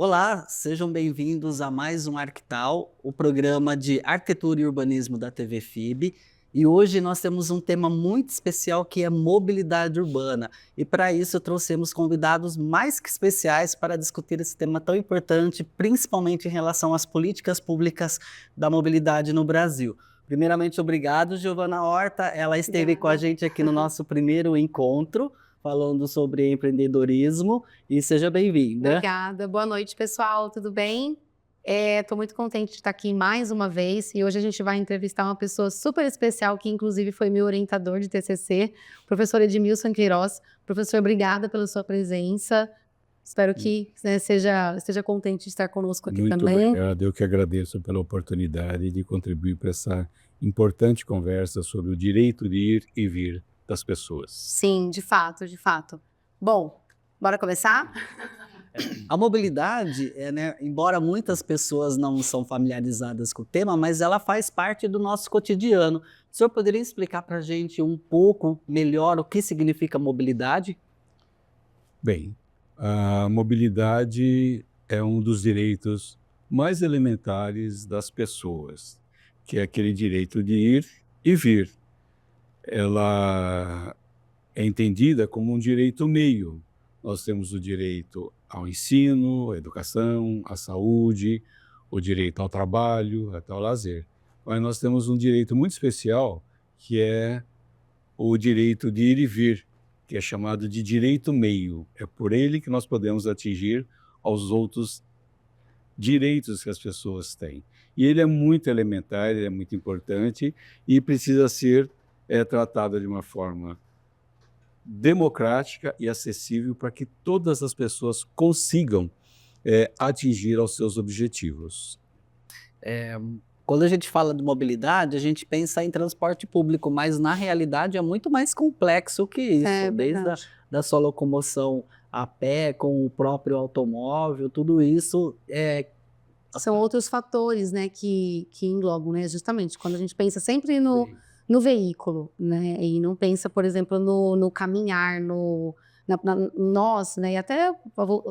Olá, sejam bem-vindos a mais um Arquital, o programa de arquitetura e urbanismo da TV FIB. E hoje nós temos um tema muito especial que é mobilidade urbana. E para isso trouxemos convidados mais que especiais para discutir esse tema tão importante, principalmente em relação às políticas públicas da mobilidade no Brasil. Primeiramente, obrigado, Giovana Horta. Ela esteve com a Obrigada. gente aqui no nosso primeiro encontro, falando sobre empreendedorismo. E seja bem-vinda. Obrigada. Boa noite, pessoal, tudo bem? Estou muito contente de estar aqui mais uma vez e hoje a gente vai entrevistar uma pessoa super especial que inclusive foi meu orientador de TCC, o professor Edmilson Queiroz. Professor, obrigada pela sua presença. Espero que, né, esteja contente de estar conosco aqui Muito também. obrigado, eu que agradeço pela oportunidade de contribuir para essa importante conversa sobre o direito de ir e vir das pessoas. Sim, de fato, de fato. Bom, bora começar? A mobilidade, né, embora muitas pessoas não são familiarizadas com o tema, mas ela faz parte do nosso cotidiano. O senhor poderia explicar para a gente um pouco melhor o que significa mobilidade? Bem, a mobilidade é um dos direitos mais elementares das pessoas, que é aquele direito de ir e vir. Ela é entendida como um direito meio. Nós temos o direito ao ensino, à educação, à saúde, o direito ao trabalho, até ao lazer. Mas nós temos um direito muito especial, que é o direito de ir e vir, que é chamado de direito meio. É por ele que nós podemos atingir aos outros direitos que as pessoas têm. E ele é muito elementar, ele é muito importante e precisa ser tratado de uma forma democrática e acessível para que todas as pessoas consigam atingir aos seus objetivos. Quando a gente fala de mobilidade, a gente pensa em transporte público, mas na realidade é muito mais complexo que isso, desde a Verdade. da sua locomoção a pé, com o próprio automóvel, tudo isso São outros fatores, né, que englobam, né, justamente, quando a gente pensa sempre no veículo, né, e não pensa, por exemplo, no caminhar, nós, né, e até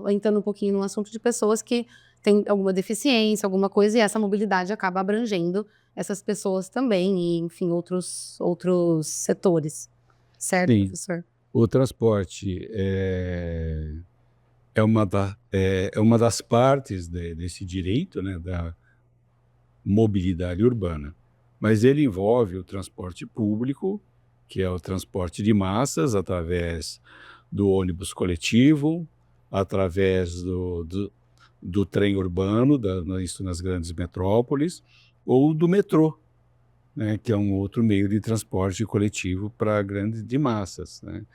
entrando um pouquinho no assunto de pessoas que têm alguma deficiência, alguma coisa, e essa mobilidade acaba abrangendo essas pessoas também, e enfim, outros setores. Certo, Sim, professor? o transporte é uma das partes desse direito, né, da mobilidade urbana, mas ele envolve o transporte público, que é o transporte de massas através do ônibus coletivo, através do trem urbano, isso nas grandes metrópoles, ou do metrô, né, que é um outro meio de transporte coletivo para grandes de massas, né?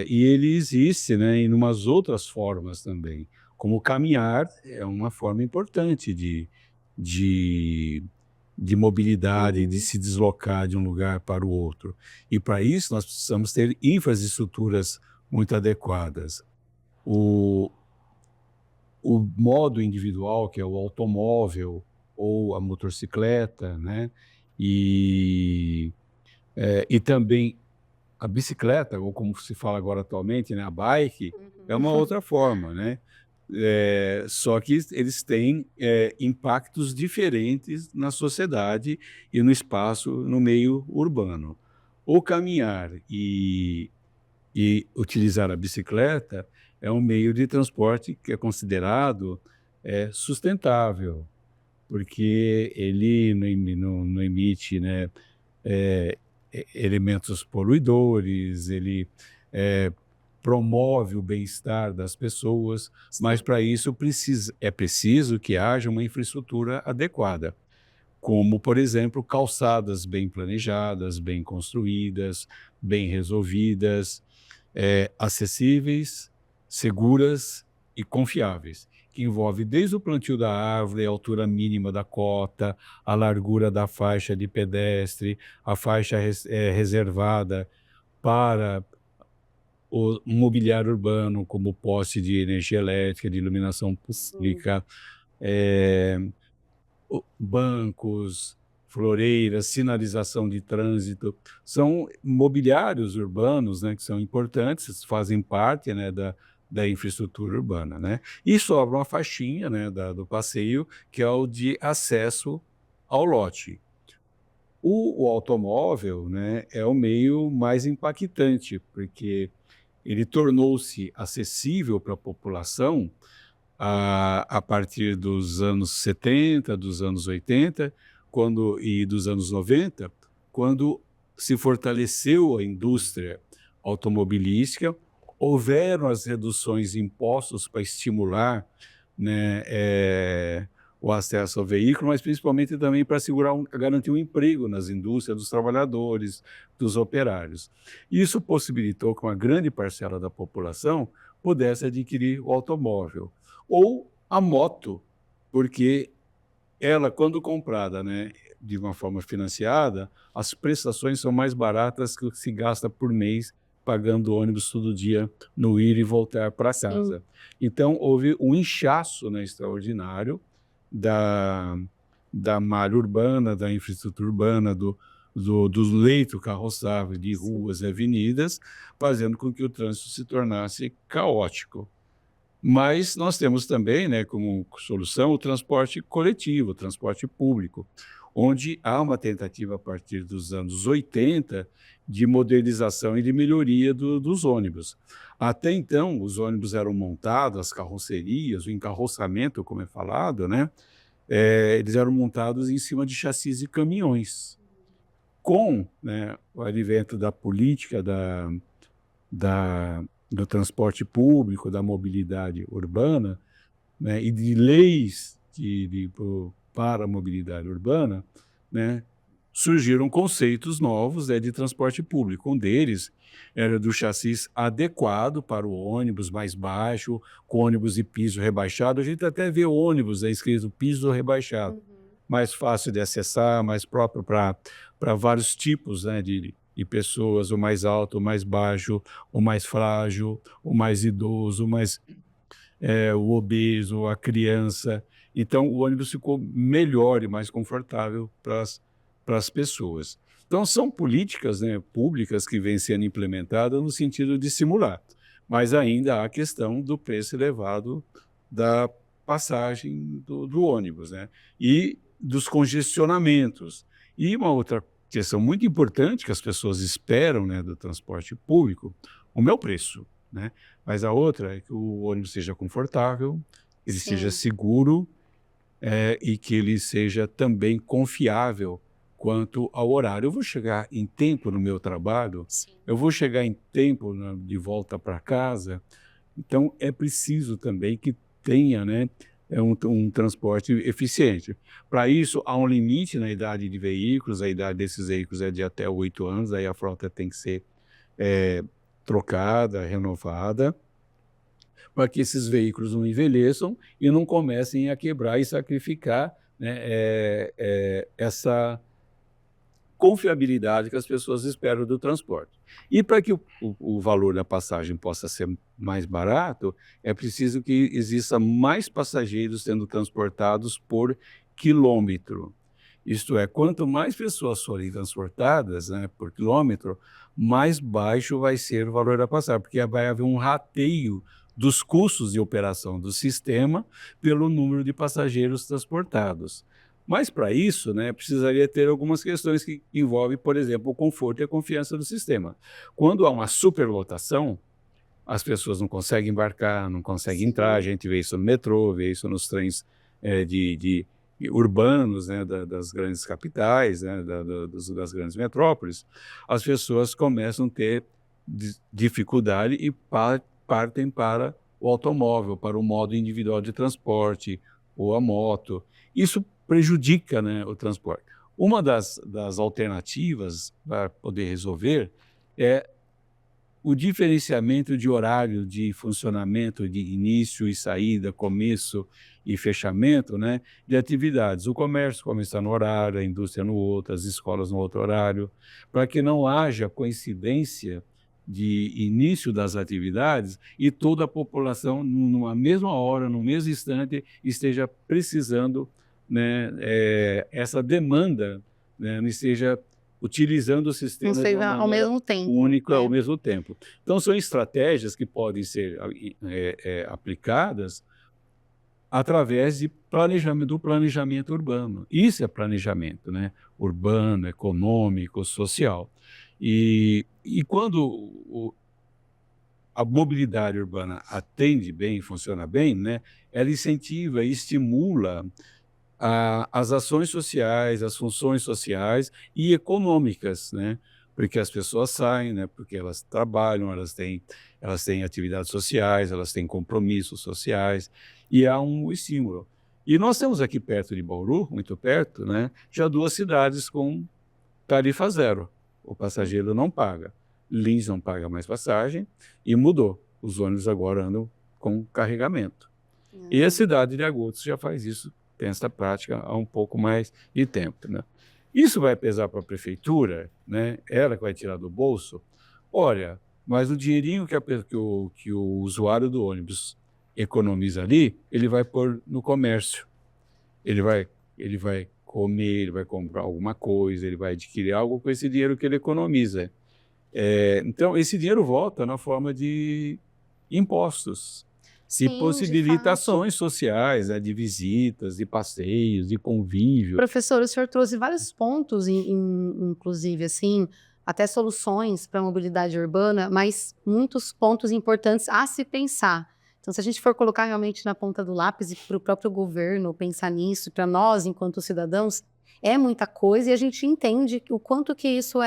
E ele existe, né, em umas outras formas também, como caminhar é uma forma importante de, de mobilidade, de Uhum. se deslocar de um lugar para o outro. E para isso nós precisamos ter infraestruturas muito adequadas. O, o modo individual, que é o automóvel ou a motocicleta, né, e, e também a bicicleta, ou como se fala agora atualmente, né, a bike, é uma outra forma, né? Só que eles têm impactos diferentes na sociedade e no espaço, no meio urbano. O caminhar e utilizar a bicicleta é um meio de transporte que é considerado sustentável, porque ele não emite, né, eh, elementos poluidores, ele promove o bem-estar das pessoas, mas para isso é preciso que haja uma infraestrutura adequada, como, por exemplo, calçadas bem planejadas, bem construídas, bem resolvidas, acessíveis, seguras e confiáveis, que envolve desde o plantio da árvore, a altura mínima da cota, a largura da faixa de pedestre, a faixa reservada para o mobiliário urbano, como poste de energia elétrica, de iluminação Sim. pública, eh, bancos, floreiras, sinalização de trânsito, são mobiliários urbanos, né, que são importantes, fazem parte, né, da infraestrutura urbana, né? E sobra uma faixinha, né, do passeio, que é o de acesso ao lote. O automóvel, né, é o meio mais impactante, porque ele tornou-se acessível para a população a partir dos anos 70, dos anos 80, e dos anos 90, quando se fortaleceu a indústria automobilística, houveram as reduções de impostos para estimular, né, o acesso ao veículo, mas principalmente também para garantir um emprego nas indústrias, dos trabalhadores, dos operários. Isso possibilitou que uma grande parcela da população pudesse adquirir o automóvel ou a moto, porque ela, quando comprada, né, de uma forma financiada, as prestações são mais baratas que o que se gasta por mês pagando ônibus todo dia no ir e voltar para casa. Então, houve um inchaço, né, extraordinário da malha urbana, da infraestrutura urbana, do leito carroçável de ruas e avenidas, fazendo com que o trânsito se tornasse caótico. Mas nós temos também, né, como solução, o transporte coletivo, o transporte público, onde há uma tentativa a partir dos anos 80 de modernização e de melhoria dos ônibus. Até então, os ônibus eram montados, as carrocerias, o encarroçamento, como é falado, né, eles eram montados em cima de chassis de caminhões. Com, né, o advento da política do transporte público, da mobilidade urbana, né, e de leis para a mobilidade urbana, né, surgiram conceitos novos, né, de transporte público. Um deles era do chassis adequado para o ônibus mais baixo, com ônibus de piso rebaixado. A gente até vê ônibus escrito piso rebaixado, mais fácil de acessar, mais próprio para vários tipos, né, de pessoas, o mais alto, o mais baixo, o mais frágil, o mais idoso, o obeso, a criança. Então, o ônibus ficou melhor e mais confortável para as pessoas. Então, são políticas, né, públicas que vêm sendo implementadas no sentido de estimular, mas ainda há a questão do preço elevado da passagem do ônibus, né, e dos congestionamentos. E uma outra questão muito importante que as pessoas esperam, né, do transporte público, o meu preço, né? Mas a outra é que o ônibus seja confortável, ele seja seguro, e que ele seja também confiável quanto ao horário. Eu vou chegar em tempo no meu trabalho, eu vou chegar em tempo de volta para casa, então é preciso também que tenha, né, um transporte eficiente. Para isso, há um limite na idade de veículos, a idade desses veículos é de até 8 anos, aí a frota tem que ser trocada, renovada, para que esses veículos não envelheçam e não comecem a quebrar e sacrificar, né, essa confiabilidade que as pessoas esperam do transporte. E para que o valor da passagem possa ser mais barato, é preciso que exista mais passageiros sendo transportados por quilômetro. Isto é, quanto mais pessoas forem transportadas, né, por quilômetro, mais baixo vai ser o valor da passagem, porque vai haver um rateio dos custos de operação do sistema pelo número de passageiros transportados. Mas, para isso, né, precisaria ter algumas questões que envolvem, por exemplo, o conforto e a confiança do sistema. Quando há uma superlotação, as pessoas não conseguem embarcar, não conseguem entrar. A gente vê isso no metrô, vê isso nos trens urbanos, né, das grandes capitais, né, das grandes metrópoles. As pessoas começam a ter dificuldade e partem para o automóvel, para o modo individual de transporte ou a moto. Isso prejudica, né, o transporte. Uma das alternativas para poder resolver é o diferenciamento de horário de funcionamento, de início e saída, começo e fechamento, né, de atividades. O comércio começar no horário, a indústria no outro, as escolas no outro horário, para que não haja coincidência de início das atividades e toda a população, numa mesma hora, no mesmo instante, esteja precisando, né, essa demanda, né, não esteja utilizando o Não sistema de sei, uma ao maneira mesmo tempo. única ao mesmo tempo. Então, são estratégias que podem ser aplicadas através do planejamento urbano. Isso é planejamento, né? Urbano, econômico, social. E quando a mobilidade urbana atende bem, funciona bem, né? Ela incentiva e estimula as ações sociais, as funções sociais e econômicas, né? Porque as pessoas saem, né? Porque elas trabalham, elas têm atividades sociais, elas têm compromissos sociais e há um estímulo. E nós temos aqui perto de Bauru, muito perto, né? Já 2 cidades com tarifa zero. O passageiro não paga. Lins não paga mais passagem e mudou. Os ônibus agora andam com carregamento. E a cidade de Agudos já faz isso, tem essa prática há um pouco mais de tempo, né? Isso vai pesar para a prefeitura, né? Ela que vai tirar do bolso. Olha, mas o dinheirinho que o usuário do ônibus economiza ali, ele vai pôr no comércio. Ele vai comer, ele vai comprar alguma coisa, ele vai adquirir algo com esse dinheiro que ele economiza. Então, esse dinheiro volta na forma de impostos. E Sim, de possibilita fato. ações sociais, né, de visitas, de passeios, de convívio. Professor, o senhor trouxe vários pontos, inclusive, assim, até soluções para a mobilidade urbana, mas muitos pontos importantes a se pensar. Então, se a gente for colocar realmente na ponta do lápis e para o próprio governo pensar nisso, para nós, enquanto cidadãos, é muita coisa e a gente entende o quanto que isso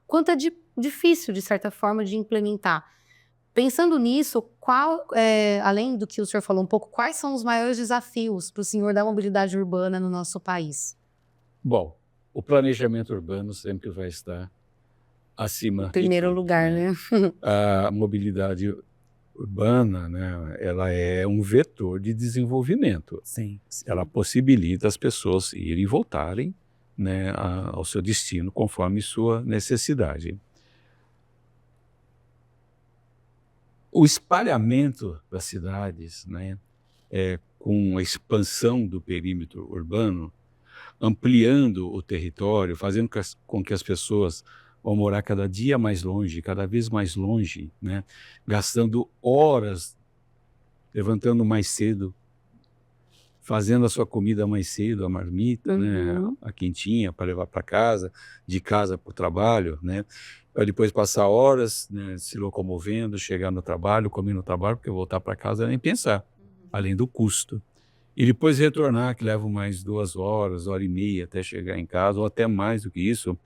quanto é difícil, de certa forma, de implementar. Pensando nisso, além do que o senhor falou um pouco, quais são os maiores desafios para o senhor da mobilidade urbana no nosso país? Bom, o planejamento urbano sempre vai estar acima Em de primeiro tudo, lugar, né? né? A mobilidade urbana, né, ela é um vetor de desenvolvimento. Sim. Ela possibilita as pessoas irem e voltarem, né, ao seu destino conforme sua necessidade. O espalhamento das cidades, né, com a expansão do perímetro urbano, ampliando o território, fazendo com que as pessoas vão morar cada dia mais longe, cada vez mais longe, né, gastando horas, levantando mais cedo, fazendo a sua comida mais cedo, a marmita, né, Uhum. a quentinha para levar para casa, de casa para o trabalho, né, para depois passar horas, né, se locomovendo, chegar no trabalho, comer no trabalho, porque voltar para casa nem pensar, além do custo. E depois retornar, que leva mais 2 horas, hora e meia até chegar em casa, ou até mais do que isso.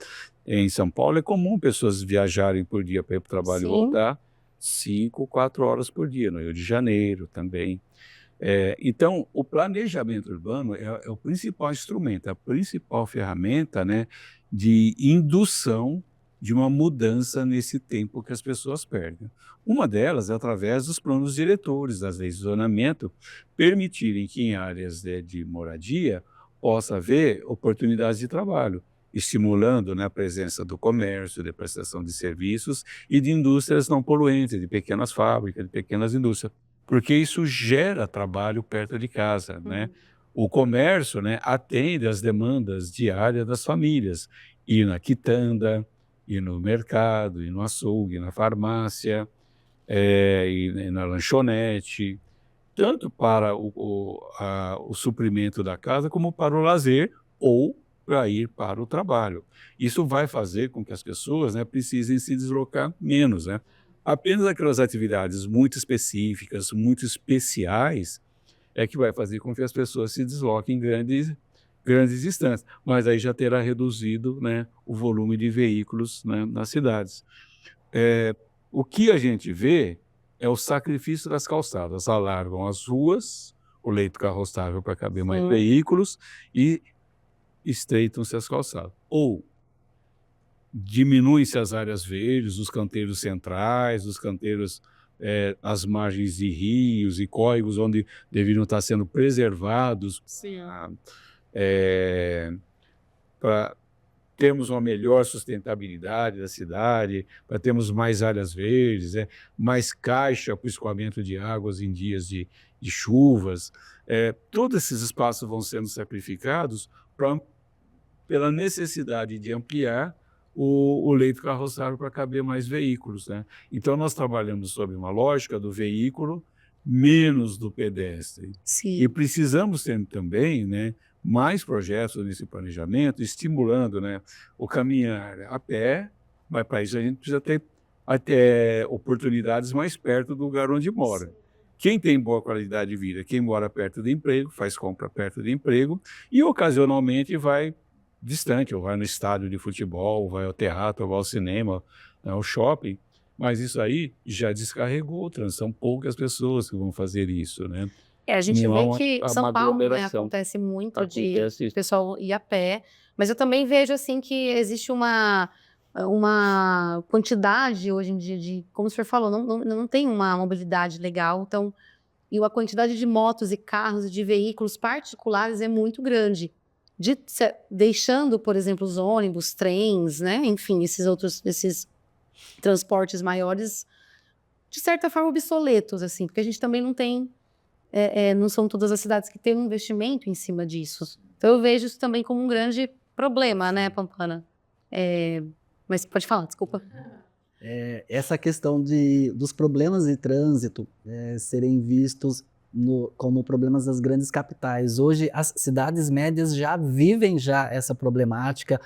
Em São Paulo é comum pessoas viajarem por dia para ir para o trabalho e Sim. voltar 5, 4 horas por dia, no Rio de Janeiro também. Então, o planejamento urbano é o principal instrumento, a principal ferramenta, né, de indução de uma mudança nesse tempo que as pessoas perdem. Uma delas é através dos planos diretores, das leis de zonamento, permitirem que em áreas de moradia possa haver oportunidades de trabalho, estimulando, né, a presença do comércio, de prestação de serviços e de indústrias não poluentes, de pequenas fábricas, de pequenas indústrias, porque isso gera trabalho perto de casa, né? O comércio, né, atende às demandas diárias das famílias, ir na quitanda, ir no mercado, ir no açougue, na farmácia, ir na lanchonete, tanto para o suprimento da casa como para o lazer ou para ir para o trabalho. Isso vai fazer com que as pessoas, né, precisem se deslocar menos, né? Apenas aquelas atividades muito específicas, muito especiais, é que vai fazer com que as pessoas se desloquem grandes distâncias, mas aí já terá reduzido, né, o volume de veículos, né, nas cidades. O que a gente vê é o sacrifício das calçadas, alargam as ruas, o leito carroçável para caber mais Sim. veículos e estreitam-se as calçadas. Ou diminuem-se as áreas verdes, os canteiros centrais, os canteiros às margens de rios e córregos, onde deveriam estar sendo preservados para termos uma melhor sustentabilidade da cidade, para termos mais áreas verdes, mais caixa para o escoamento de águas em dias de chuvas. Todos esses espaços vão sendo sacrificados pela necessidade de ampliar o leito carroçável para caber mais veículos, né? Então, nós trabalhamos sob uma lógica do veículo menos do pedestre. Sim. E precisamos ter também, né, mais projetos nesse planejamento, estimulando, né, o caminhar a pé, mas para isso a gente precisa ter até oportunidades mais perto do lugar onde mora. Quem tem boa qualidade de vida, quem mora perto do emprego, faz compra perto do emprego e ocasionalmente vai distante, ou vai no estádio de futebol, ou vai ao teatro, ou vai ao cinema, né, ao shopping, mas isso aí já descarregou, são poucas pessoas que vão fazer isso, né? A gente Não há vê que São uma Paulo, né, aglomeração. acontece muito de Acontece o isso. pessoal ir a pé, mas eu também vejo, assim, que existe uma quantidade hoje em dia de, como o senhor falou, não tem uma mobilidade legal, então, e a quantidade de motos e carros e de veículos particulares é muito grande. Deixando, por exemplo, os ônibus, trens, né, enfim, esses transportes maiores, de certa forma, obsoletos, assim, porque a gente também não tem, não são todas as cidades que têm um investimento em cima disso. Então eu vejo isso também como um grande problema, né, Pampana? Mas pode falar, desculpa. Essa questão dos problemas de trânsito serem vistos como problemas das grandes capitais. Hoje, as cidades médias já vivem essa problemática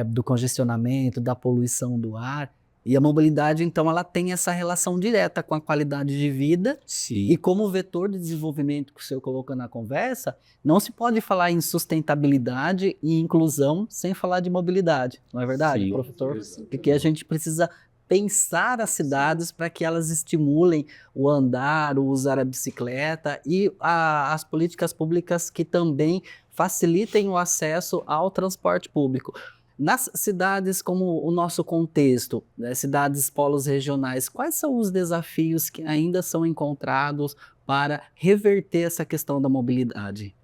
do congestionamento, da poluição do ar, e a mobilidade, então, ela tem essa relação direta com a qualidade de vida. Sim. E como vetor de desenvolvimento que o senhor colocou na conversa, não se pode falar em sustentabilidade e inclusão sem falar de mobilidade, não é verdade, Sim. professor? Porque a gente precisa pensar as cidades para que elas estimulem o andar, o usar a bicicleta e as políticas públicas que também facilitem o acesso ao transporte público. Nas cidades como o nosso contexto, né, cidades polos regionais, quais são os desafios que ainda são encontrados para reverter essa questão da mobilidade?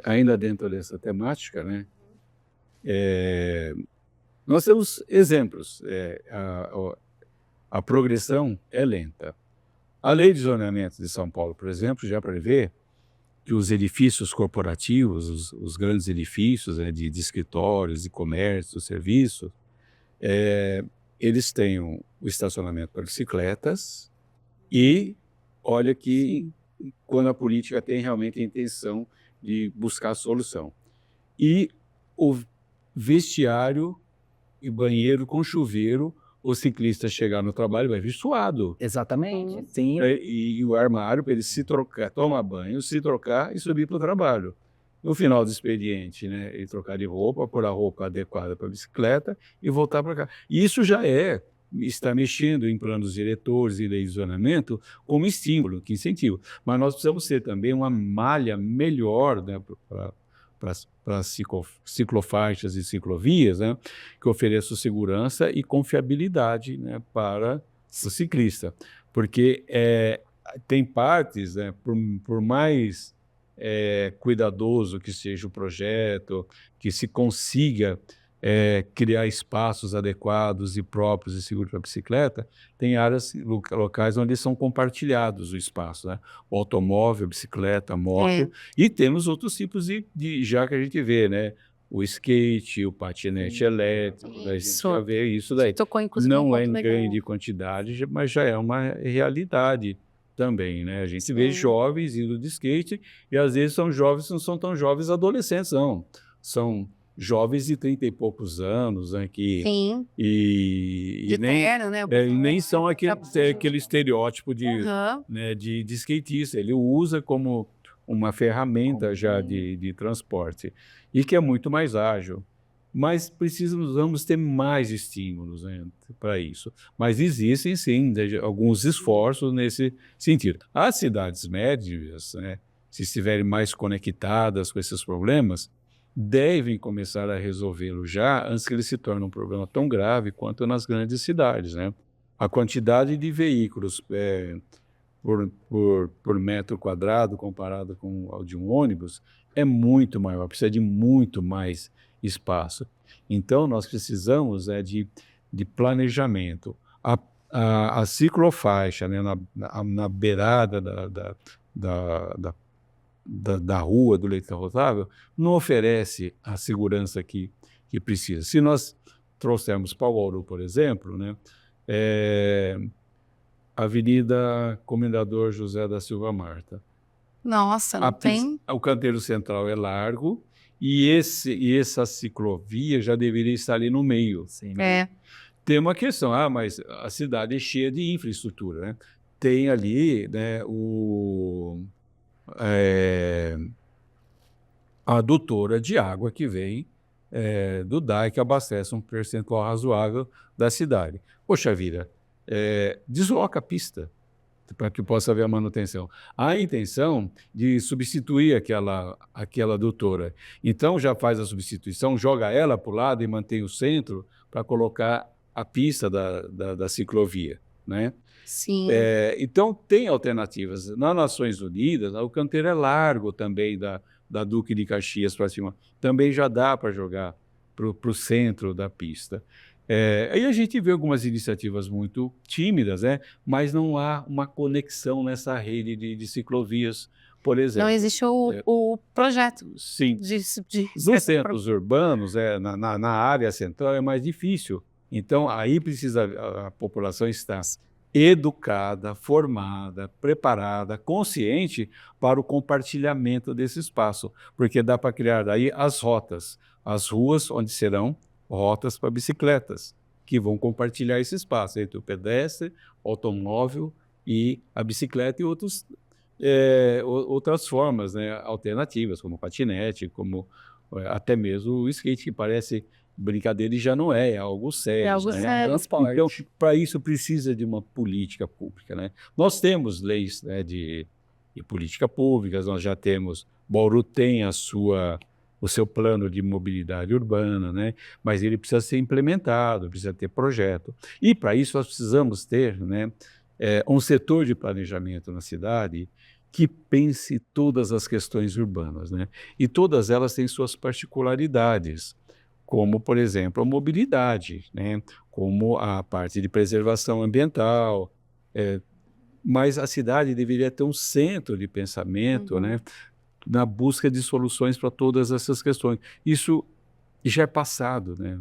Ainda dentro dessa temática, né, nós temos exemplos. A progressão é lenta. A Lei de Zoneamento de São Paulo, por exemplo, já prevê que os edifícios corporativos, os grandes edifícios, né, de escritórios, de comércio, serviços, eles tenham o estacionamento para bicicletas e olha que quando a política tem realmente a intenção de buscar a solução. E o vestiário e banheiro com chuveiro, o ciclista chegar no trabalho vai vir suado. Exatamente, sim. E o armário para ele se trocar, tomar banho, se trocar e subir para o trabalho. No final do expediente, né, ele trocar de roupa, pôr a roupa adequada para a bicicleta e voltar para cá. E isso já está mexendo em planos diretores e lei de zonamento como estímulo, que incentivo. Mas nós precisamos ter também uma malha melhor, né, para ciclofaixas e ciclovias, né, que ofereçam segurança e confiabilidade, né, para o ciclista. Porque tem partes, né, por mais cuidadoso que seja o projeto, que se consiga criar espaços adequados e próprios e seguros para a bicicleta, tem áreas, locais onde são compartilhados o espaço, né? O automóvel, a bicicleta, a moto, e temos outros tipos já que a gente vê, né? O skate, o patinete elétrico, a gente já vê isso daí. Tocou, inclusive, Não é em grande quantidade, mas já é uma realidade também, né? A gente vê jovens indo de skate e às vezes são jovens, não são tão jovens adolescentes, não. São jovens de 30 e poucos anos, né, que Sim. e nem são aquele estereótipo né, de skatista. Ele usa como uma ferramenta já de transporte e que é muito mais ágil. Mas precisamos ter mais estímulos, né, para isso. Mas existem, sim, alguns esforços nesse sentido. As cidades médias, né, se estiverem mais conectadas com esses problemas, devem começar a resolvê-lo já antes que ele se torne um problema tão grave quanto nas grandes cidades, né? A quantidade de veículos por metro quadrado comparado com o de um ônibus é muito maior, precisa de muito mais espaço. Então, nós precisamos de planejamento. A ciclofaixa, né, na beirada da rua, do leito rotável, não oferece a segurança que precisa. Se nós trouxermos para o Bauru, por exemplo, né, Avenida Comendador José da Silva Marta. Nossa, não tem? O canteiro central é largo e essa ciclovia já deveria estar ali no meio. Sim. Tem uma questão, mas a cidade é cheia de infraestrutura, né? Tem ali, né, a adutora de água que vem do DAI, que abastece um percentual razoável da cidade. Poxa vida, desloca a pista para que possa haver a manutenção. Há a intenção de substituir aquela adutora. Então, já faz a substituição, joga ela para o lado e mantém o centro para colocar a pista da ciclovia, né? Sim. Então, tem alternativas. Nas Nações Unidas, o canteiro é largo também da Duque de Caxias para cima. Também já dá para jogar para o centro da pista. Aí a gente vê algumas iniciativas muito tímidas, né? Mas não há uma conexão nessa rede de ciclovias, por exemplo. Não existe o projeto. Sim. Nos centros urbanos, na área central, é mais difícil. Então, aí precisa a população estar educada, formada, preparada, consciente para o compartilhamento desse espaço, porque dá para criar daí as rotas, as ruas onde serão rotas para bicicletas, que vão compartilhar esse espaço entre o pedestre, o automóvel e a bicicleta e outras formas, né, alternativas, como patinete, como até mesmo o skate, que parece brincadeira e já não é algo sério. É algo sério. Então, para isso precisa de uma política pública, né? Nós temos leis, né, de política pública, nós já temos, Bauru tem o seu plano de mobilidade urbana, né? Mas ele precisa ser implementado, precisa ter projeto. E para isso nós precisamos ter, né, um setor de planejamento na cidade que pense todas as questões urbanas, né? E todas elas têm suas particularidades, como, por exemplo, a mobilidade, né? Como a parte de preservação ambiental, mas a cidade deveria ter um centro de pensamento, né, na busca de soluções para todas essas questões. Isso já é passado, né,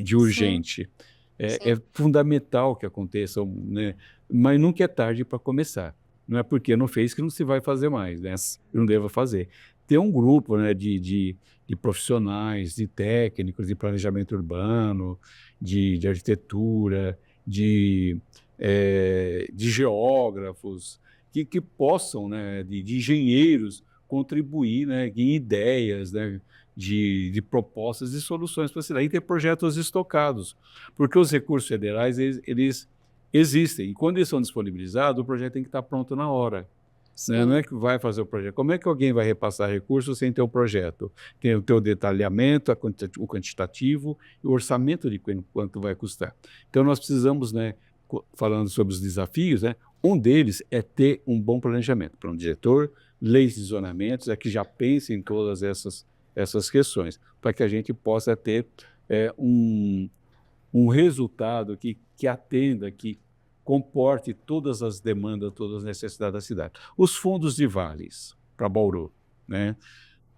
de urgente. É fundamental que aconteça, né, mas nunca é tarde para começar. Não é porque não fez que não se vai fazer mais, né? Não deva fazer. Ter um grupo, né, de profissionais, de técnicos de planejamento urbano, de arquitetura, de geógrafos, que possam, né, de engenheiros, contribuir, né, em ideias, né, de propostas e soluções para a cidade, e ter projetos estocados, porque os recursos federais, eles existem, e quando eles são disponibilizados, o projeto tem que estar pronto na hora. Né? Não é que vai fazer o projeto. Como é que alguém vai repassar recursos sem ter o projeto? Tem o teu detalhamento, o quantitativo e o orçamento de quanto vai custar. Então, nós precisamos, né, falando sobre os desafios, né, um deles é ter um bom planejamento. Para um diretor, leis de zonamentos, que já pense em todas essas questões, para que a gente possa ter um resultado que atenda, que comporte todas as demandas, todas as necessidades da cidade. Os fundos de vales para Bauru, né,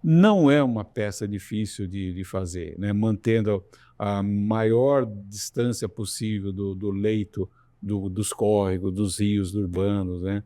não é uma peça difícil de fazer, né, mantendo a maior distância possível do leito dos córregos, dos rios urbanos, né,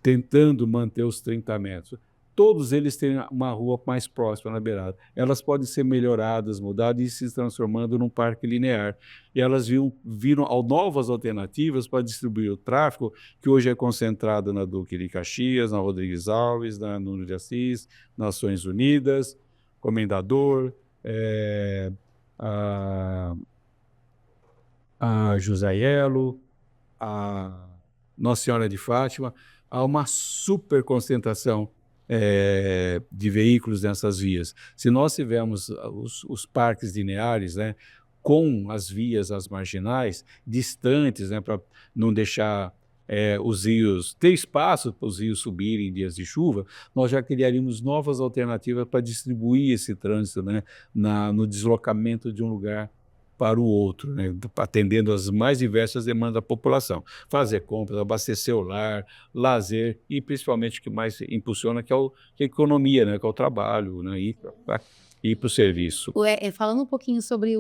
tentando manter os 30 metros. Todos eles têm uma rua mais próxima na beirada. Elas podem ser melhoradas, mudadas e se transformando num parque linear. E elas viram novas alternativas para distribuir o tráfego, que hoje é concentrado na Duque de Caxias, na Rodrigues Alves, na Nuno de Assis, Nações Unidas, Comendador, a Jusaielo, a Nossa Senhora de Fátima. Há uma super concentração de veículos nessas vias. Se nós tivermos os parques lineares, né, com as vias, as marginais, distantes, né, para não deixar os rios, ter espaço para os rios subirem em dias de chuva, nós já criaríamos novas alternativas para distribuir esse trânsito, né, no deslocamento de um lugar para o outro, né, atendendo às mais diversas demandas da população. Fazer compras, abastecer o lar, lazer e, principalmente, o que mais impulsiona, que é a economia, né, que é o trabalho, né, e ir para o serviço. Falando um pouquinho sobre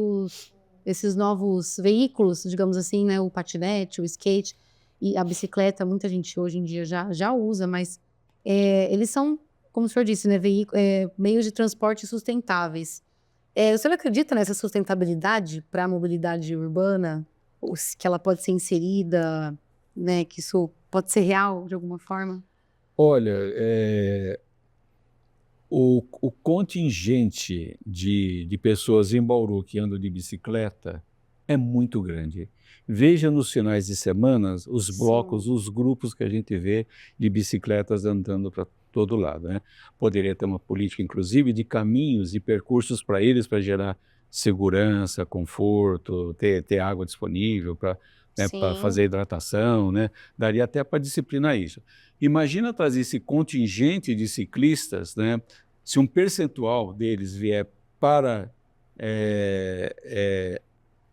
esses novos veículos, digamos assim, né, o patinete, o skate e a bicicleta, muita gente hoje em dia já usa, mas eles são, como o senhor disse, né, meios de transporte sustentáveis. O senhor acredita nessa sustentabilidade para a mobilidade urbana? Que ela pode ser inserida, né, que isso pode ser real de alguma forma? Olha, o contingente de pessoas em Bauru que andam de bicicleta é muito grande. Veja nos finais de semana os blocos, Sim. os grupos que a gente vê de bicicletas andando para todo lado, né? Poderia ter uma política, inclusive, de caminhos e percursos para eles, para gerar segurança, conforto, ter água disponível para, né, para Sim. fazer hidratação, né? Daria até para disciplinar isso. Imagina trazer esse contingente de ciclistas, né? Se um percentual deles vier para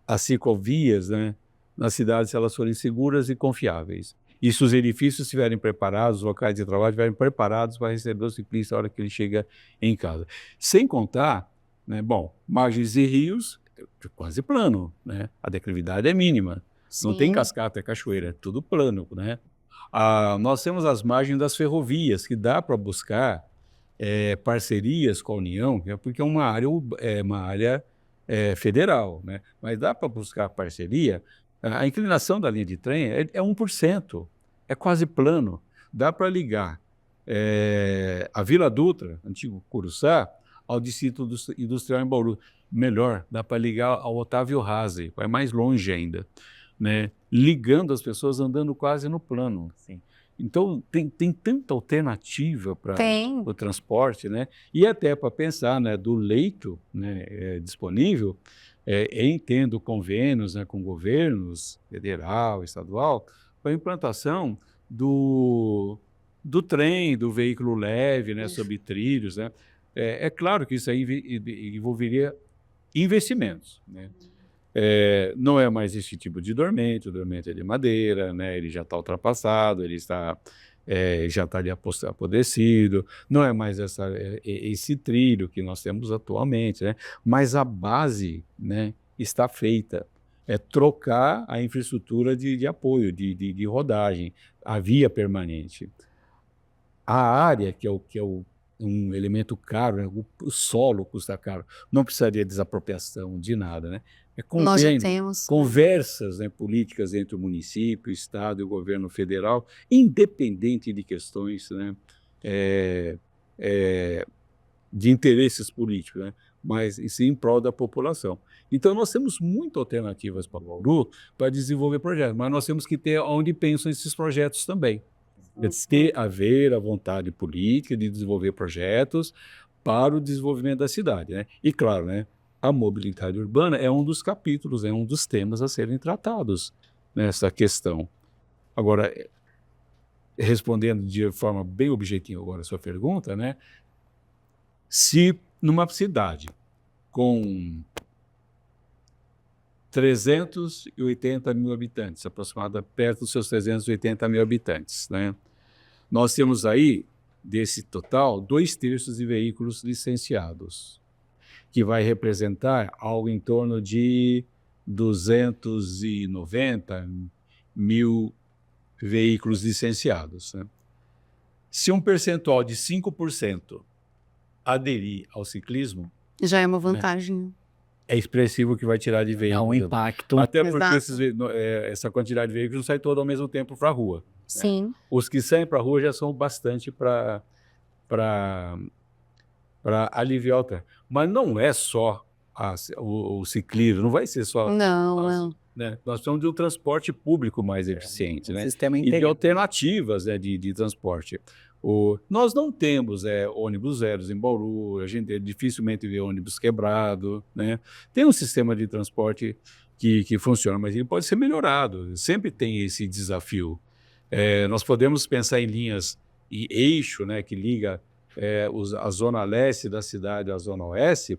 as ciclovias, né? Nas cidades, se elas forem seguras e confiáveis. E se os edifícios estiverem preparados, os locais de trabalho estiverem preparados para receber o ciclista na hora que ele chega em casa. Sem contar, né, margens de rios, quase plano, né? A declividade é mínima. Não tem Sim. cascata, é cachoeira, é tudo plano, né? Nós temos as margens das ferrovias, que dá para buscar parcerias com a União, porque é uma área federal, né? Mas dá para buscar parceria. A inclinação da linha de trem é 1%, é quase plano. Dá para ligar a Vila Dutra, antigo Curuçá, ao Distrito Industrial em Bauru. Melhor, dá para ligar ao Otávio Haase, vai mais longe ainda, né? Ligando as pessoas andando quase no plano. Assim. Então, tem tanta alternativa para o transporte, né? E até para pensar, né, do leito, né, disponível, tendo convênios, né, com governos federal, estadual, para a implantação do trem, do veículo leve, né, sob trilhos, né? É claro que isso aí envolveria investimentos, né? Não é mais esse tipo de dormente, o dormente é de madeira, né? Ele já está ultrapassado, ele já está ali apodrecido, não é mais esse trilho que nós temos atualmente, né? Mas a base, né, está feita. É trocar a infraestrutura de apoio, de rodagem, a via permanente. A área, que é um elemento caro, né? O solo custa caro, não precisaria de desapropriação de nada, né? Nós já temos. Conversas, né, políticas entre o município, o Estado e o governo federal, independente de questões, né, de interesses políticos, né, mas sim em prol da população. Então, nós temos muitas alternativas para Bauru para desenvolver projetos, mas nós temos que ter onde pensam esses projetos também. Haver a vontade política de desenvolver projetos para o desenvolvimento da cidade, né? E, claro, né, a mobilidade urbana é um dos capítulos, é um dos temas a serem tratados nessa questão. Agora, respondendo de forma bem objetiva agora a sua pergunta, né? Se numa cidade com 380 mil habitantes, aproximadamente perto dos seus 380 mil habitantes, né? Nós temos aí, desse total, 2/3 de veículos licenciados, que vai representar algo em torno de 290 mil veículos licenciados, né? Se um percentual de 5% aderir ao ciclismo, já é uma vantagem. É expressivo que vai tirar de veículo. É um impacto. Até porque essa quantidade de veículos não sai todo ao mesmo tempo para a rua. Sim. Né? Os que saem para a rua já são bastante para aliviar o trânsito. Mas não é só o ciclismo, não vai ser só... Não. Né? Nós precisamos de um transporte público mais eficiente, né? Sistema e de integrado. alternativas, né, de transporte. Nós não temos ônibus zeros em Bauru, a gente dificilmente vê ônibus quebrado, né? Tem um sistema de transporte que funciona, mas ele pode ser melhorado, sempre tem esse desafio. Nós podemos pensar em linhas e eixo, né, que liga a zona leste da cidade à zona oeste,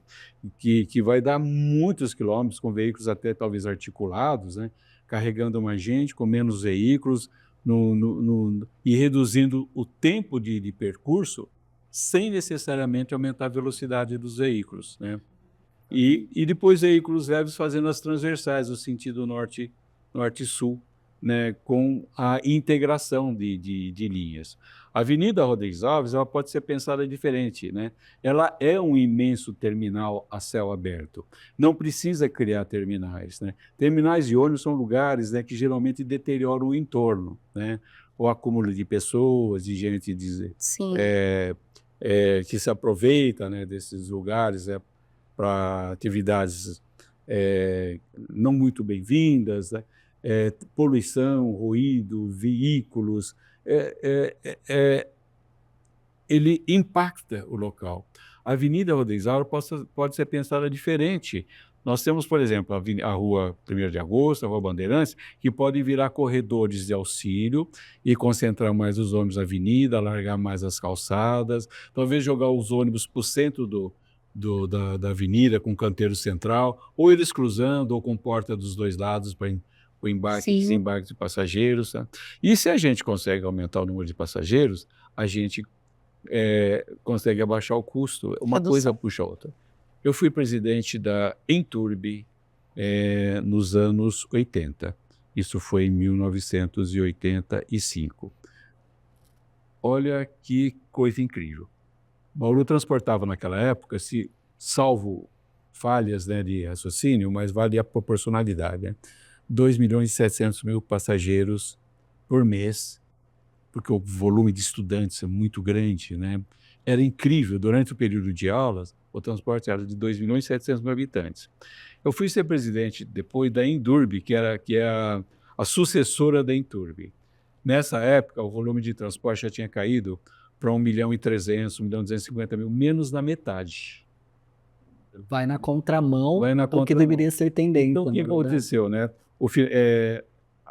que vai dar muitos quilômetros com veículos até talvez articulados, né, carregando mais gente, com menos veículos, e reduzindo o tempo de percurso sem necessariamente aumentar a velocidade dos veículos, né? E depois veículos leves fazendo as transversais, no sentido norte-sul, né, com a integração de linhas. A Avenida Rodrigues Alves ela pode ser pensada diferente, né? Ela é um imenso terminal a céu aberto. Não precisa criar terminais, né? Terminais de ônibus são lugares, né, que geralmente deterioram o entorno, né? O acúmulo de pessoas, de gente Sim. que se aproveita, né, desses lugares para atividades não muito bem-vindas, né? Poluição, ruído, veículos, ele impacta o local. A Avenida Rodrigues Alves pode ser pensada diferente. Nós temos, por exemplo, a Rua 1º de Agosto, a Rua Bandeirantes, que podem virar corredores de auxílio e concentrar mais os ônibus na avenida, alargar mais as calçadas, talvez jogar os ônibus para o centro da avenida, com canteiro central, ou eles cruzando, ou com porta dos dois lados para o embarque e desembarque de passageiros. Tá? E se a gente consegue aumentar o número de passageiros, a gente consegue abaixar o custo. Uma coisa puxa a outra. Eu fui presidente da Enturb nos anos 80. Isso foi em 1985. Olha que coisa incrível. Bauru transportava naquela época, salvo falhas, né, de raciocínio, mas vale a proporcionalidade, né? 2.700.000 passageiros por mês, porque o volume de estudantes é muito grande, né? Era incrível. Durante o período de aulas, o transporte era de 2.700.000 habitantes. Eu fui ser presidente depois da Endurb, que é a sucessora da Enturb. Nessa época, o volume de transporte já tinha caído para 1.300.000, 1.250.000, menos da metade. Vai na contramão do que contramão. deveria ser tendência. Então, o que aconteceu, né?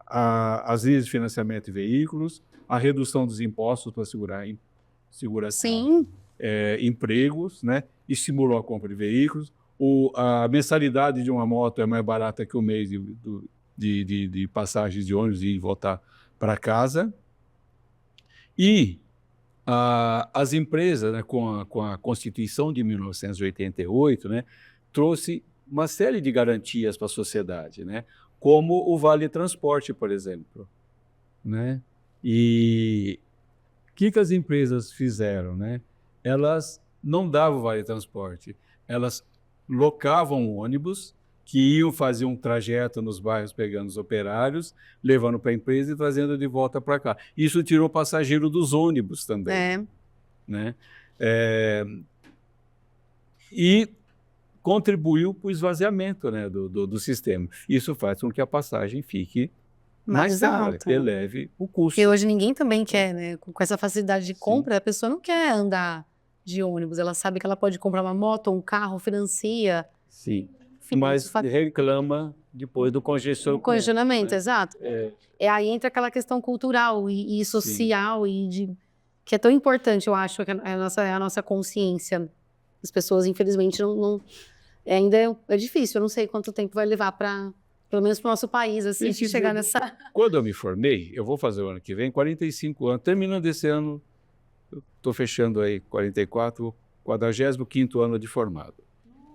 As linhas de financiamento de veículos, a redução dos impostos para segurar empregos, né? Estimulou a compra de veículos. A mensalidade de uma moto é mais barata que o mês de passagens de ônibus e voltar para casa. E as empresas, né, com a Constituição de 1988, né, trouxe uma série de garantias para a sociedade, né, como o Vale Transporte, por exemplo. Né? E o que as empresas fizeram? Né? Elas não davam o Vale Transporte, elas locavam ônibus que iam fazer um trajeto nos bairros pegando os operários, levando para a empresa e trazendo de volta para cá. Isso tirou passageiro dos ônibus também. Né? E contribuiu para o esvaziamento, né, do sistema. Isso faz com que a passagem fique mais cara, eleve o custo. Porque hoje ninguém também quer, né? Com essa facilidade de compra, a pessoa não quer andar de ônibus. Ela sabe que ela pode comprar uma moto, um carro, financia. Sim. Mas reclama depois do congestionamento. O congestionamento, né? Exato. Aí entra aquela questão cultural e social, que é tão importante, eu acho, que a nossa consciência. As pessoas, infelizmente, ainda é difícil. Eu não sei quanto tempo vai levar pelo menos para o nosso país, assim, chegar nessa... Quando eu me formei, eu vou fazer o ano que vem, 45 anos. Terminando esse ano, estou fechando aí 44, 45º ano de formado.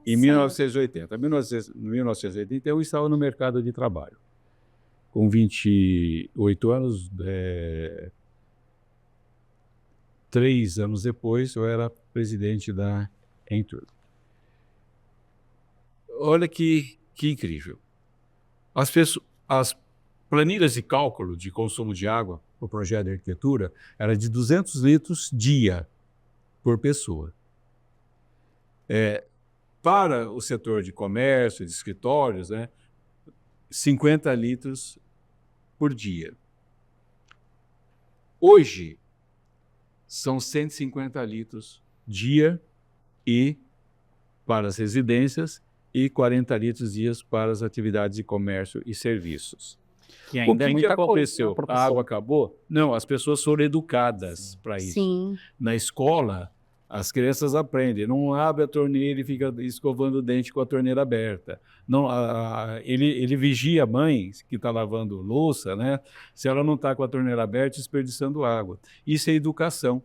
Em 1980. Em 1980, eu estava no mercado de trabalho. Com 28 anos, 3 anos depois, eu era presidente da Enturb. Olha que incrível. As planilhas de cálculo de consumo de água, o projeto de arquitetura, era de 200 litros dia por pessoa. Para o setor de comércio, de escritórios, né, 50 litros por dia. Hoje, são 150 litros dia e para as residências e 40 litros dias para as atividades de comércio e serviços. E ainda o que aconteceu? A água acabou? Não, as pessoas foram educadas para isso. Sim. Na escola, as crianças aprendem, não abre a torneira e fica escovando o dente com a torneira aberta. Não, ele vigia a mãe que está lavando louça, né? Se ela não está com a torneira aberta, desperdiçando água. Isso é educação.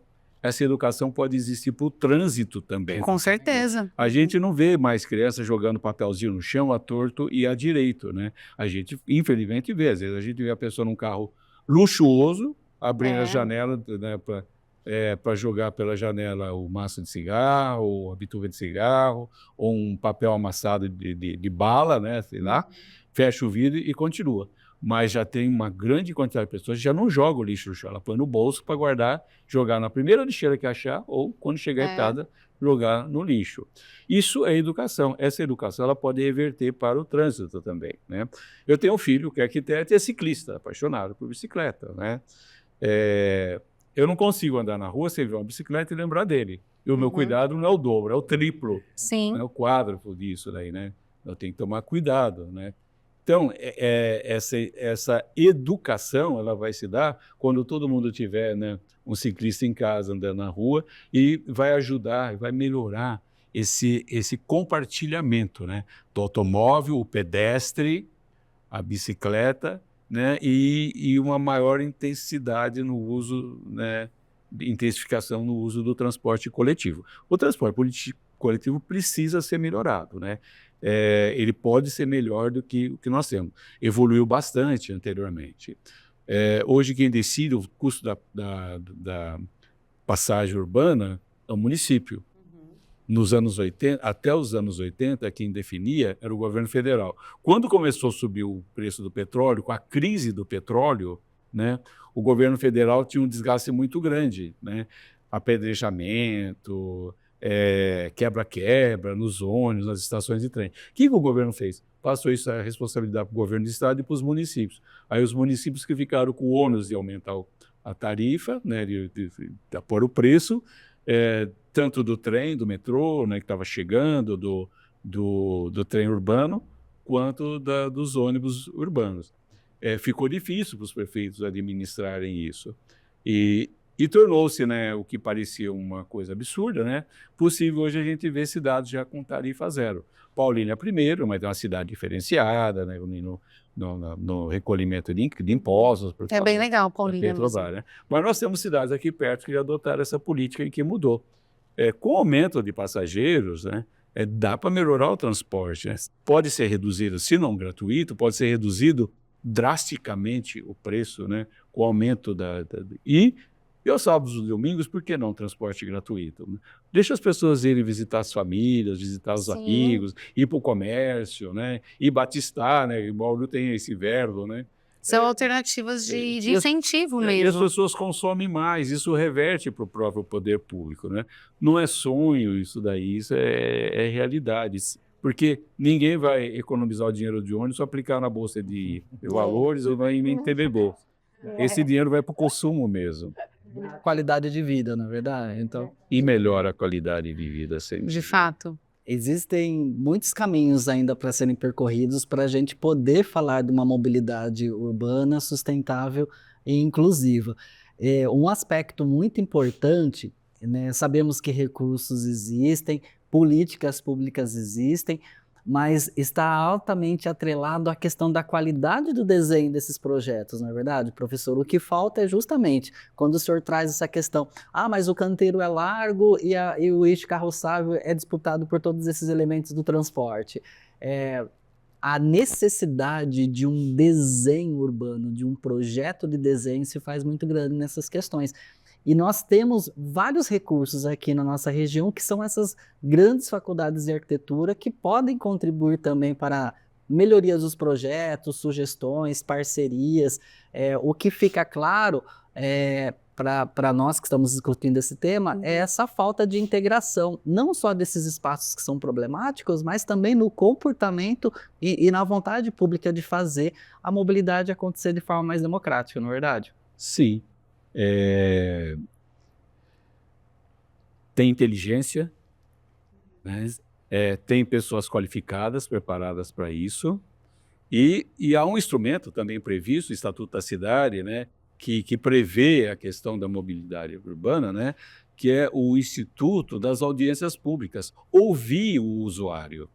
essa educação pode existir para o trânsito também. Com certeza. A gente não vê mais crianças jogando papelzinho no chão, à torto e à direito, né? A gente, infelizmente, vê. Às vezes a gente vê a pessoa num carro luxuoso, abrindo a janela, né, para jogar pela janela o maço de cigarro, ou a bituca de cigarro, ou um papel amassado de bala, né, sei lá, fecha o vidro e continua. Mas já tem uma grande quantidade de pessoas que já não jogam o lixo no chão, ela põe no bolso para guardar, jogar na primeira lixeira que achar, ou quando chegar em casa, jogar no lixo. Isso é educação. Essa educação ela pode reverter para o trânsito também, né? Eu tenho um filho que é arquiteto e é ciclista, apaixonado por bicicleta, né? Eu não consigo andar na rua sem ver uma bicicleta e lembrar dele. E o meu cuidado não é o dobro, é o triplo. Sim. É o quádruplo disso daí, né? Eu tenho que tomar cuidado, né? Então, essa educação ela vai se dar quando todo mundo tiver, né, um ciclista em casa andando na rua e vai ajudar, vai melhorar esse compartilhamento, né, do automóvel, o pedestre, a bicicleta, né, e uma maior intensidade no uso, né, intensificação no uso do transporte coletivo. O transporte coletivo precisa ser melhorado, né? Ele pode ser melhor do que o que nós temos. Evoluiu bastante anteriormente. Hoje, quem decide o custo da passagem urbana é o município. Nos anos 80, até os anos 80, quem definia era o governo federal. Quando começou a subir o preço do petróleo, com a crise do petróleo, né, o governo federal tinha um desgaste muito grande, né? Apedrejamento, quebra-quebra nos ônibus, nas estações de trem. O que o governo fez? Passou isso a responsabilidade para o governo do estado e para os municípios. Aí os municípios que ficaram com o ônus de aumentar a tarifa, né, de pôr o preço, tanto do trem, do metrô, né, que estava chegando, do trem urbano, quanto dos ônibus urbanos. Ficou difícil para os prefeitos administrarem isso. E tornou-se, né, o que parecia uma coisa absurda, né, possível hoje a gente ver cidades já com tarifa zero. Paulínia é primeiro, mas é uma cidade diferenciada, né, no recolhimento de impostos. É bem legal, Paulínia. Né? Mas nós temos cidades aqui perto que já adotaram essa política e que mudou. Com o aumento de passageiros, né, dá para melhorar o transporte. Né? Pode ser reduzido, se não gratuito, pode ser reduzido drasticamente o preço, né, com o aumento e aos sábados e domingos, por que não transporte gratuito? Né? Deixa as pessoas irem visitar as famílias, visitar os amigos, ir para o comércio, né? Ir batistar, né? Igual não tem esse verbo, né? São alternativas de incentivo mesmo. E as pessoas consomem mais, isso reverte para o próprio poder público, né? Não é sonho isso daí, isso é realidade. Porque ninguém vai economizar o dinheiro de ônibus para aplicar na Bolsa de Valores ou em TVBol. Esse dinheiro vai para o consumo mesmo. Qualidade de vida, na verdade. Então, e melhora a qualidade de vida sempre. De fato. Existem muitos caminhos ainda para serem percorridos para a gente poder falar de uma mobilidade urbana sustentável e inclusiva. Um aspecto muito importante, né, sabemos que recursos existem, políticas públicas existem, mas está altamente atrelado à questão da qualidade do desenho desses projetos, não é verdade, professor? O que falta é justamente quando o senhor traz essa questão, mas o canteiro é largo e o eixo carroçável é disputado por todos esses elementos do transporte. A necessidade de um desenho urbano, de um projeto de desenho se faz muito grande nessas questões. E nós temos vários recursos aqui na nossa região que são essas grandes faculdades de arquitetura que podem contribuir também para melhorias dos projetos, sugestões, parcerias. O que fica claro para nós que estamos discutindo esse tema é essa falta de integração, não só desses espaços que são problemáticos, mas também no comportamento e na vontade pública de fazer a mobilidade acontecer de forma mais democrática, não é verdade? Sim. Tem inteligência, né? Tem pessoas qualificadas, preparadas para isso, e há um instrumento também previsto, o Estatuto da Cidade, né, que prevê a questão da mobilidade urbana, né, que é o Instituto das Audiências Públicas, ouvir o usuário.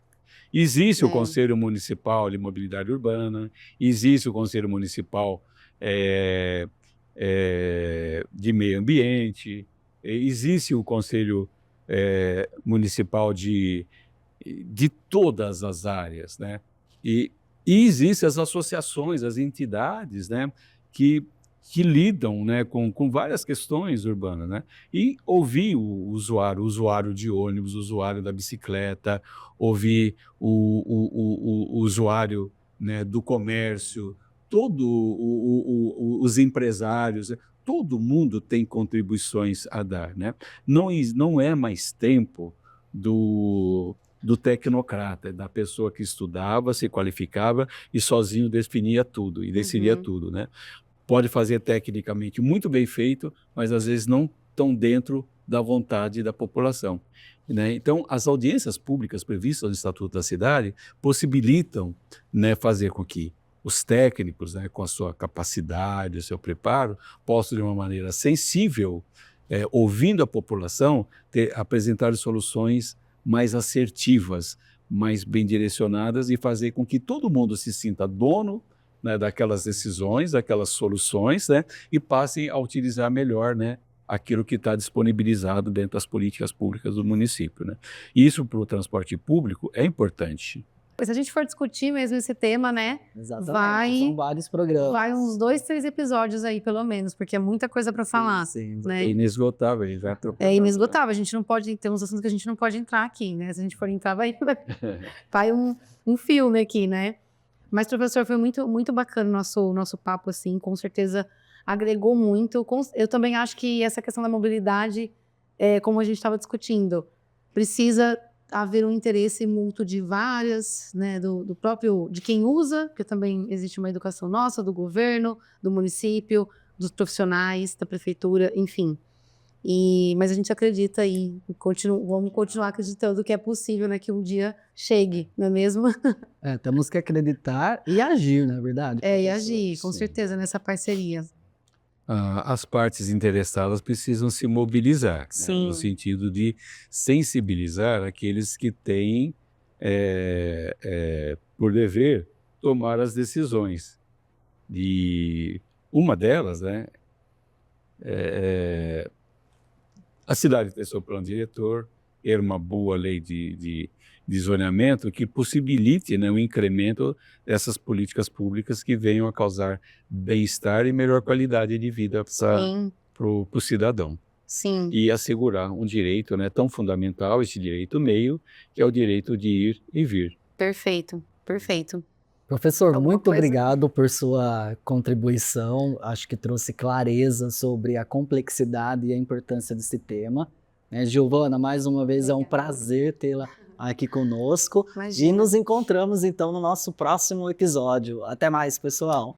Existe o Conselho Municipal de Mobilidade Urbana, existe o Conselho Municipal de Meio Ambiente, existe o Conselho Municipal de todas as áreas, né? E existem as associações, as entidades, né, que lidam, né, com várias questões urbanas, né? E ouvir o usuário de ônibus, o usuário da bicicleta, ouvir o usuário, né, do comércio, os empresários, né? Todo mundo tem contribuições a dar, né? Não é mais tempo do tecnocrata, da pessoa que estudava, se qualificava e sozinho definia tudo e decidia tudo, né? Pode fazer tecnicamente muito bem feito, mas às vezes não estão dentro da vontade da população, né? Então, as audiências públicas previstas no Estatuto da Cidade possibilitam, né, fazer com que os técnicos, né, com a sua capacidade, o seu preparo, possam, de uma maneira sensível, ouvindo a população, apresentar soluções mais assertivas, mais bem direcionadas e fazer com que todo mundo se sinta dono, né, daquelas decisões, daquelas soluções, né, e passem a utilizar melhor, né, aquilo que está disponibilizado dentro das políticas públicas do município, né. Isso para o transporte público é importante. Se a gente for discutir mesmo esse tema, né? Exatamente, são vários programas. Vai uns 2, 3 episódios aí, pelo menos, porque é muita coisa para falar. Sim, né? É inesgotável. É inesgotável. A gente não pode, tem uns assuntos que a gente não pode entrar aqui, né? Se a gente for entrar, vai um filme aqui, né? Mas, professor, foi muito, muito bacana o nosso papo, assim, com certeza agregou muito. Eu também acho que essa questão da mobilidade, como a gente estava discutindo, precisa haver um interesse mútuo de várias, né, do próprio, de quem usa, porque também existe uma educação nossa, do governo, do município, dos profissionais, da prefeitura, enfim. Mas a gente acredita e vamos continuar acreditando que é possível, né, que um dia chegue, não é mesmo? Temos que acreditar e agir, não é verdade? E agir, com Sim. certeza, nessa parceria. As partes interessadas precisam se mobilizar, né, Sim. no sentido de sensibilizar aqueles que têm por dever tomar as decisões. E uma delas, né, a cidade tem seu plano diretor, uma boa lei de zoneamento que possibilite, né, o incremento dessas políticas públicas que venham a causar bem-estar e melhor qualidade de vida para o cidadão. Sim. E assegurar um direito, né, tão fundamental, esse direito meio, que é o direito de ir e vir. Perfeito, perfeito. Professor, muito obrigado por sua contribuição. Acho que trouxe clareza sobre a complexidade e a importância desse tema. Giovana, mais uma vez é um prazer tê-la aqui conosco. Imagina. E nos encontramos então no nosso próximo episódio. Até mais, pessoal.